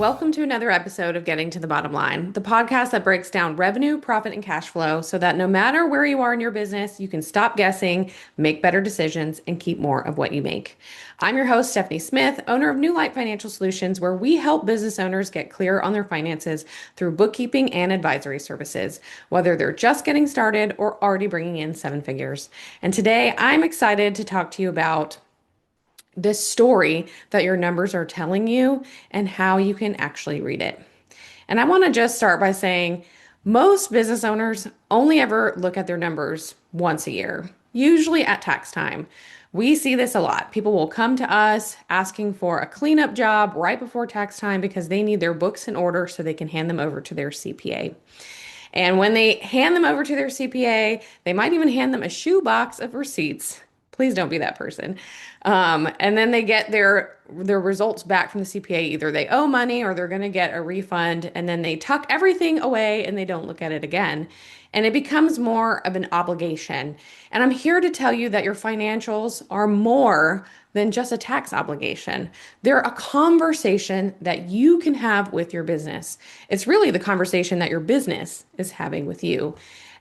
Welcome to another episode of Getting to the Bottom Line, the podcast that breaks down revenue, profit, and cash flow so that no matter where you are in your business, you can stop guessing, make better decisions, and keep more of what you make. I'm your host, Stephanie Smith, owner of New Light Financial Solutions, where we help business owners get clear on their finances through bookkeeping and advisory services, whether they're just getting started or already bringing in seven figures. And today, I'm excited to talk to you about this story that your numbers are telling you and how you can actually read it. And I want to just start by saying most business owners only ever look at their numbers once a year, usually at tax time. We see this a lot. People will come to us asking for a cleanup job right before tax time because they need their books in order so they can hand them over to their CPA. And when they hand them over to their CPA, they might even hand them a shoebox of receipts. Please don't be that person. And then they get their results back from the CPA. Either they owe money or they're going to get a refund, and then they tuck everything away and they don't look at it again. And it becomes more of an obligation. And I'm here to tell you that your financials are more than just a tax obligation. They're a conversation that you can have with your business. It's really the conversation that your business is having with you.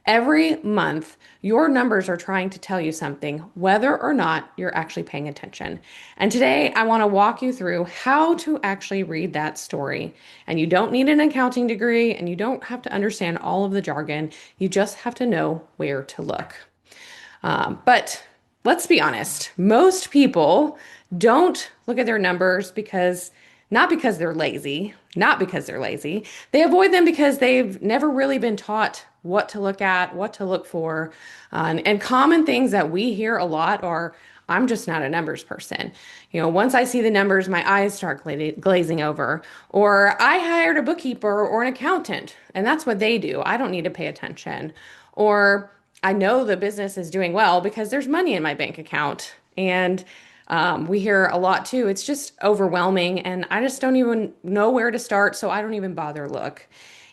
Every month, your numbers are trying to tell you something, whether or not you're actually paying attention. And today, I want to walk you through how to actually read that story. And you don't need an accounting degree, and you don't have to understand all of the jargon. You just have to know where to look. But let's be honest, most people don't look at their numbers not because they're lazy, not because they're lazy. They avoid them because they've never really been taught what to look at, what to look for. And common things that we hear a lot are, I'm just not a numbers person. Once I see the numbers, my eyes start glazing over. Or I hired a bookkeeper or an accountant, and that's what they do. I don't need to pay attention. Or I know the business is doing well because there's money in my bank account. And we hear a lot too. It's just overwhelming, and I just don't even know where to start, so I don't even bother look.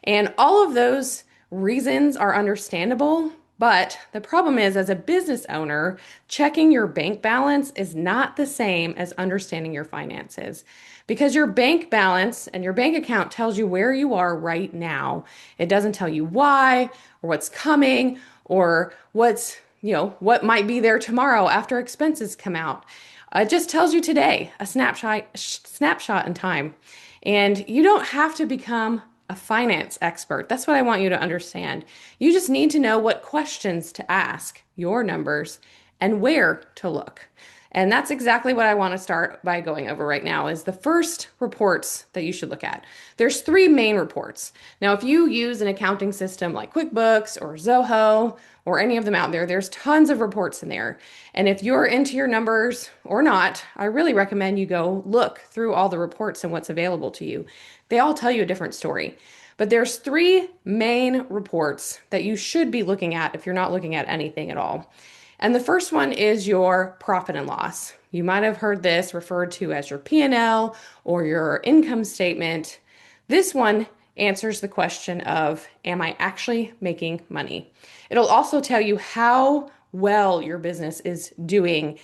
And all of those reasons are understandable, but the problem is, as a business owner, checking your bank balance is not the same as understanding your finances. Because your bank balance and your bank account tells you where you are right now. It doesn't tell you why or what's coming or what might be there tomorrow after expenses come out. It just tells you today, a snapshot in time. And you don't have to become a finance expert. That's what I want you to understand. You just need to know what questions to ask your numbers and where to look. And that's exactly what I want to start by going over right now is the first reports that you should look at. There's three main reports. Now, if you use an accounting system like QuickBooks or Zoho or any of them out there, there's tons of reports in there. And if you're into your numbers or not, I really recommend you go look through all the reports and what's available to you. They all tell you a different story. But there's three main reports that you should be looking at if you're not looking at anything at all. And the first one is your profit and loss. You might have heard this referred to as your P&L or your income statement. This one answers the question of, am I actually making money? It'll also tell you how well your business is doing.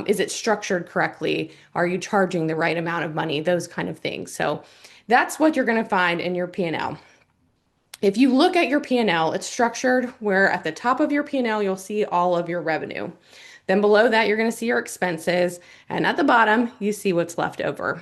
Is it structured correctly? Are you charging the right amount of money? Those kind of things. So that's what you're going to find in your P&L. If you look at your P&L, it's structured where at the top of your P&L, you'll see all of your revenue. Then below that, you're going to see your expenses. And at the bottom, you see what's left over.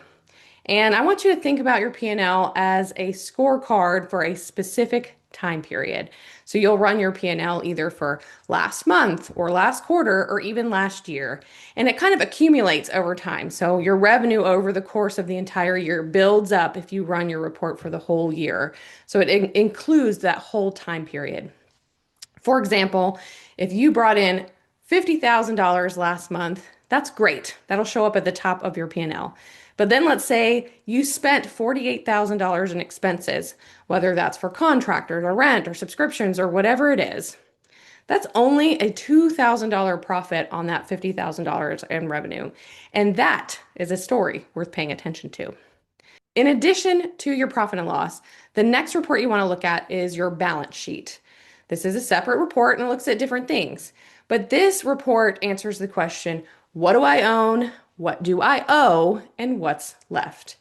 And I want you to think about your P&L as a scorecard for a specific time period. So you'll run your P&L either for last month or last quarter or even last year. And it kind of accumulates over time. So your revenue over the course of the entire year builds up if you run your report for the whole year. So it includes that whole time period. For example, if you brought in $50,000 last month, that's great. That'll show up at the top of your P&L. But then let's say you spent $48,000 in expenses, whether that's for contractors or rent or subscriptions or whatever it is. That's only a $2,000 profit on that $50,000 in revenue. And that is a story worth paying attention to. In addition to your profit and loss, the next report you want to look at is your balance sheet. This is a separate report and it looks at different things. But this report answers the question, what do I own? What do I owe? And what's left?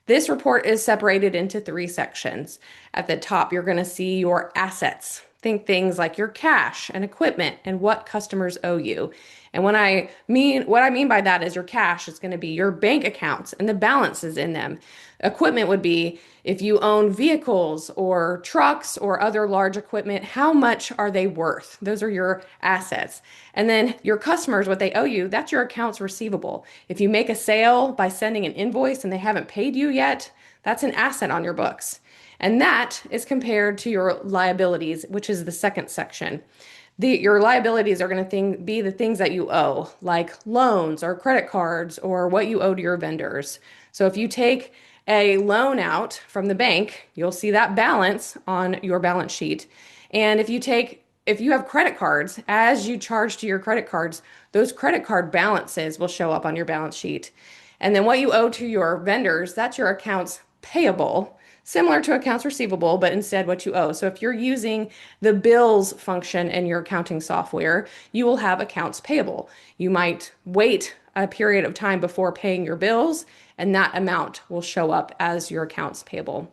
This report is separated into three sections. At the top, you're going to see your assets. Think things like your cash and equipment and what customers owe you. And what I mean by that is your cash is going to be your bank accounts and the balances in them. Equipment would be if you own vehicles or trucks or other large equipment, how much are they worth? Those are your assets. And then your customers, what they owe you, that's your accounts receivable. If you make a sale by sending an invoice and they haven't paid you yet, that's an asset on your books. And that is compared to your liabilities, which is the second section. Your liabilities are going to be the things that you owe, like loans or credit cards or what you owe to your vendors. So if you take a loan out from the bank, you'll see that balance on your balance sheet. And if you have credit cards, as you charge to your credit cards, those credit card balances will show up on your balance sheet. And then what you owe to your vendors, that's your accounts payable, similar to accounts receivable, but instead what you owe. So if you're using the bills function in your accounting software, you will have accounts payable. You might wait a period of time before paying your bills, and that amount will show up as your accounts payable.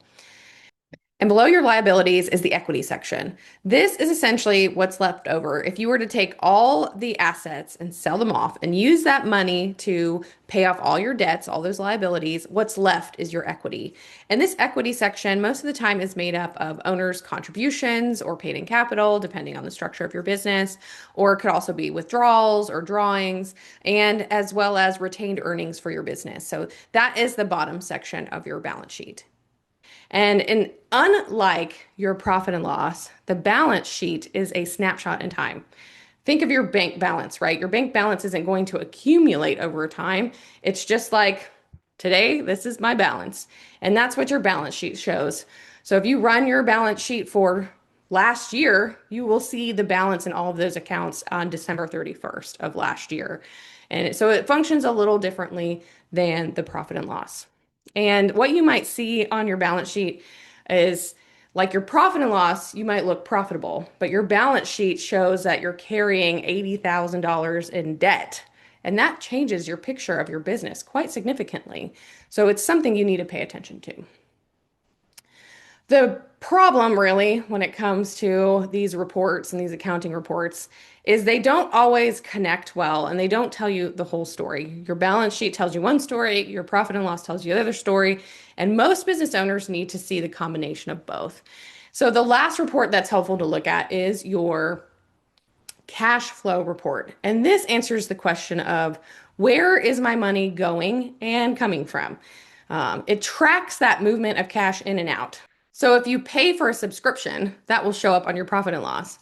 And below your liabilities is the equity section. This is essentially what's left over. If you were to take all the assets and sell them off and use that money to pay off all your debts, all those liabilities, what's left is your equity. And this equity section, most of the time, is made up of owners' contributions or paid in capital, depending on the structure of your business, or it could also be withdrawals or drawings, and as well as retained earnings for your business. So that is the bottom section of your balance sheet. And unlike your profit and loss, the balance sheet is a snapshot in time. Think of your bank balance, right? Your bank balance isn't going to accumulate over time. It's just like today, this is my balance. And that's what your balance sheet shows. So if you run your balance sheet for last year, you will see the balance in all of those accounts on December 31st of last year. And so it functions a little differently than the profit and loss. And what you might see on your balance sheet is like your profit and loss, you might look profitable, but your balance sheet shows that you're carrying $80,000 in debt. And that changes your picture of your business quite significantly. So it's something you need to pay attention to. The problem, really, when it comes to these reports and these accounting reports, is they don't always connect well and they don't tell you the whole story. Your balance sheet tells you one story, your profit and loss tells you the other story, and most business owners need to see the combination of both. So, the last report that's helpful to look at is your cash flow report. And this answers the question of where is my money going and coming from? It tracks that movement of cash in and out. So if you pay for a subscription, that will show up on your profit and loss.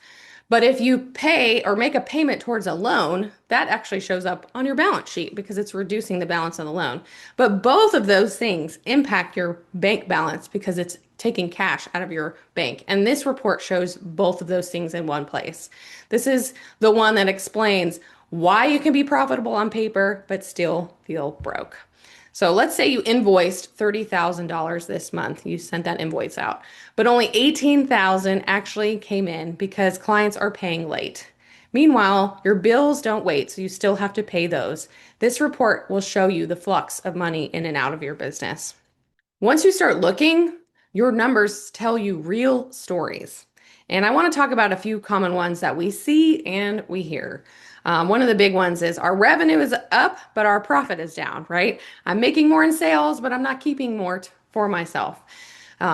But if you pay or make a payment towards a loan, that actually shows up on your balance sheet because it's reducing the balance on the loan. But both of those things impact your bank balance because it's taking cash out of your bank. And this report shows both of those things in one place. This is the one that explains why you can be profitable on paper but still feel broke. So let's say you invoiced $30,000 this month. You sent that invoice out, but only 18,000 actually came in because clients are paying late. Meanwhile, your bills don't wait, so you still have to pay those. This report will show you the flux of money in and out of your business. Once you start looking, your numbers tell you real stories. And I want to talk about a few common ones that we see and we hear. One of the big ones is our revenue is up, but our profit is down, right? I'm making more in sales, but I'm not keeping more for myself.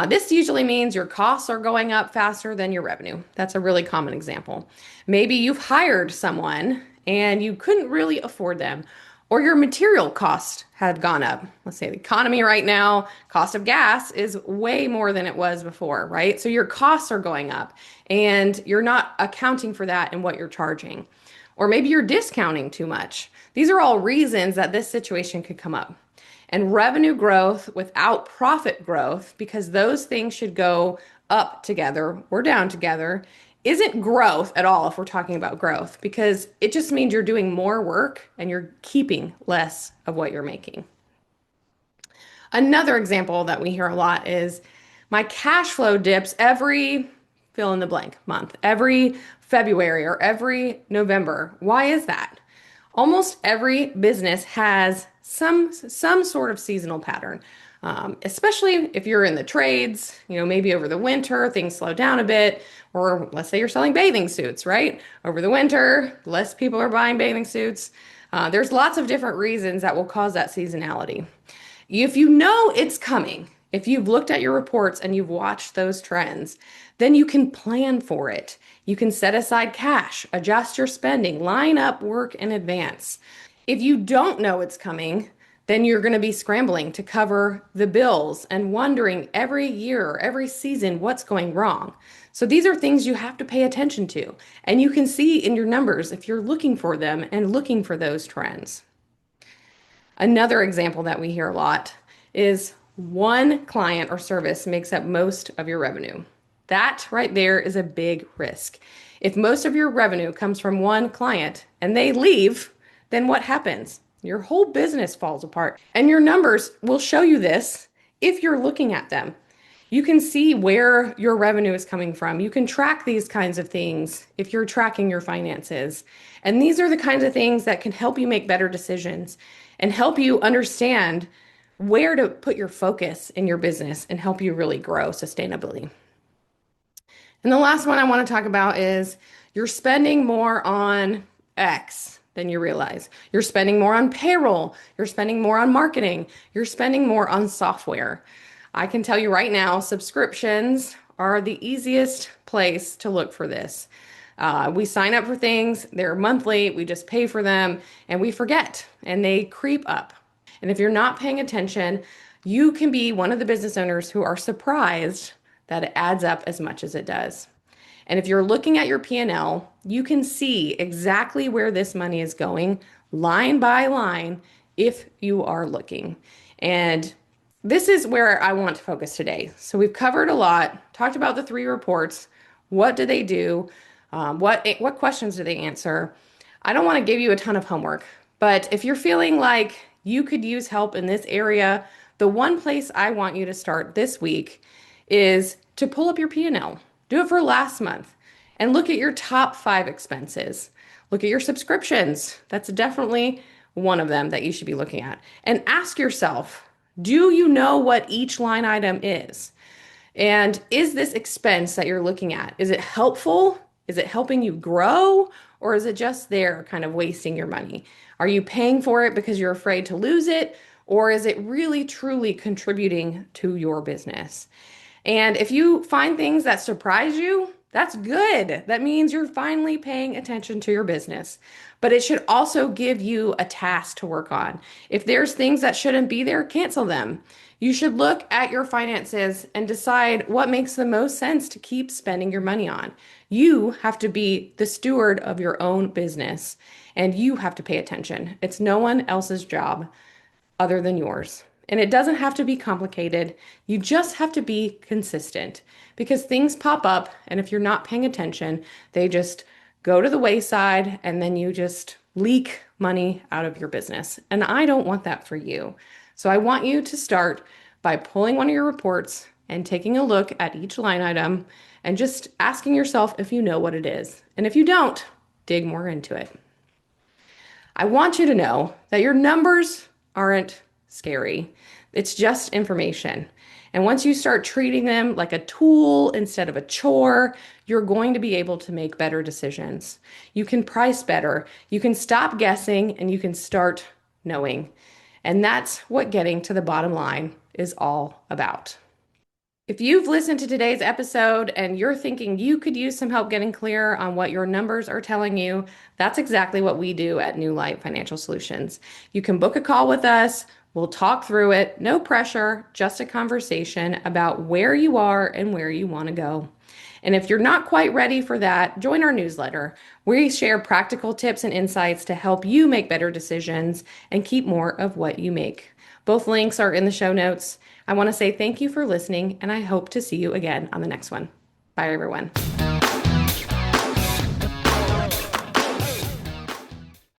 This usually means your costs are going up faster than your revenue. That's a really common example. Maybe you've hired someone and you couldn't really afford them, or your material costs had gone up. Let's say the economy right now, cost of gas is way more than it was before, right? So your costs are going up and you're not accounting for that in what you're charging. Or maybe you're discounting too much. These are all reasons that this situation could come up. And revenue growth without profit growth, because those things should go up together or down together, isn't growth at all if we're talking about growth, because it just means you're doing more work and you're keeping less of what you're making. Another example that we hear a lot is my cash flow dips every fill in the blank month, every February or every November. Why is that? Almost every business has some sort of seasonal pattern. Especially if you're in the trades, maybe over the winter, things slow down a bit, or let's say you're selling bathing suits, right? Over the winter, less people are buying bathing suits. There's lots of different reasons that will cause that seasonality. If you know it's coming, if you've looked at your reports and you've watched those trends, then you can plan for it. You can set aside cash, adjust your spending, line up work in advance. If you don't know it's coming, then you're going to be scrambling to cover the bills and wondering every year, every season, what's going wrong. So these are things you have to pay attention to. And you can see in your numbers if you're looking for them and looking for those trends. Another example that we hear a lot is one client or service makes up most of your revenue. That right there is a big risk. If most of your revenue comes from one client and they leave, then what happens? Your whole business falls apart. And your numbers will show you this if you're looking at them. You can see where your revenue is coming from. You can track these kinds of things if you're tracking your finances. And these are the kinds of things that can help you make better decisions and help you understand where to put your focus in your business and help you really grow sustainably. And the last one I want to talk about is you're spending more on X than you realize. You're spending more on payroll. You're spending more on marketing. You're spending more on software. I can tell you right now, subscriptions are the easiest place to look for this. We sign up for things, they're monthly, we just pay for them, and we forget, and they creep up. And if you're not paying attention, you can be one of the business owners who are surprised that it adds up as much as it does. And if you're looking at your P&L, you can see exactly where this money is going, line by line, if you are looking. And this is where I want to focus today. So we've covered a lot, talked about the 3 reports. What do they do? What questions do they answer? I don't want to give you a ton of homework, but if you're feeling like you could use help in this area, the one place I want you to start this week is to pull up your P&L. Do it for last month and look at your top 5 expenses. Look at your subscriptions. That's definitely one of them that you should be looking at. And ask yourself, do you know what each line item is? And is this expense that you're looking at, is it helpful? Is it helping you grow? Or is it just there kind of wasting your money? Are you paying for it because you're afraid to lose it? Or is it really truly contributing to your business? And if you find things that surprise you, that's good. That means you're finally paying attention to your business. But it should also give you a task to work on. If there's things that shouldn't be there, cancel them. You should look at your finances and decide what makes the most sense to keep spending your money on. You have to be the steward of your own business, and you have to pay attention. It's no one else's job other than yours. And it doesn't have to be complicated. You just have to be consistent because things pop up. And if you're not paying attention, they just go to the wayside and then you just leak money out of your business. And I don't want that for you. So I want you to start by pulling one of your reports and taking a look at each line item and just asking yourself if you know what it is. And if you don't, dig more into it. I want you to know that your numbers aren't scary. It's just information. And once you start treating them like a tool instead of a chore, you're going to be able to make better decisions. You can price better. You can stop guessing and you can start knowing. And that's what getting to the bottom line is all about. If you've listened to today's episode and you're thinking you could use some help getting clear on what your numbers are telling you, that's exactly what we do at New Light Financial Solutions. You can book a call with us. We'll talk through it. No pressure, just a conversation about where you are and where you want to go. And if you're not quite ready for that, join our newsletter. We share practical tips and insights to help you make better decisions and keep more of what you make. Both links are in the show notes. I want to say thank you for listening, and I hope to see you again on the next one. Bye, everyone.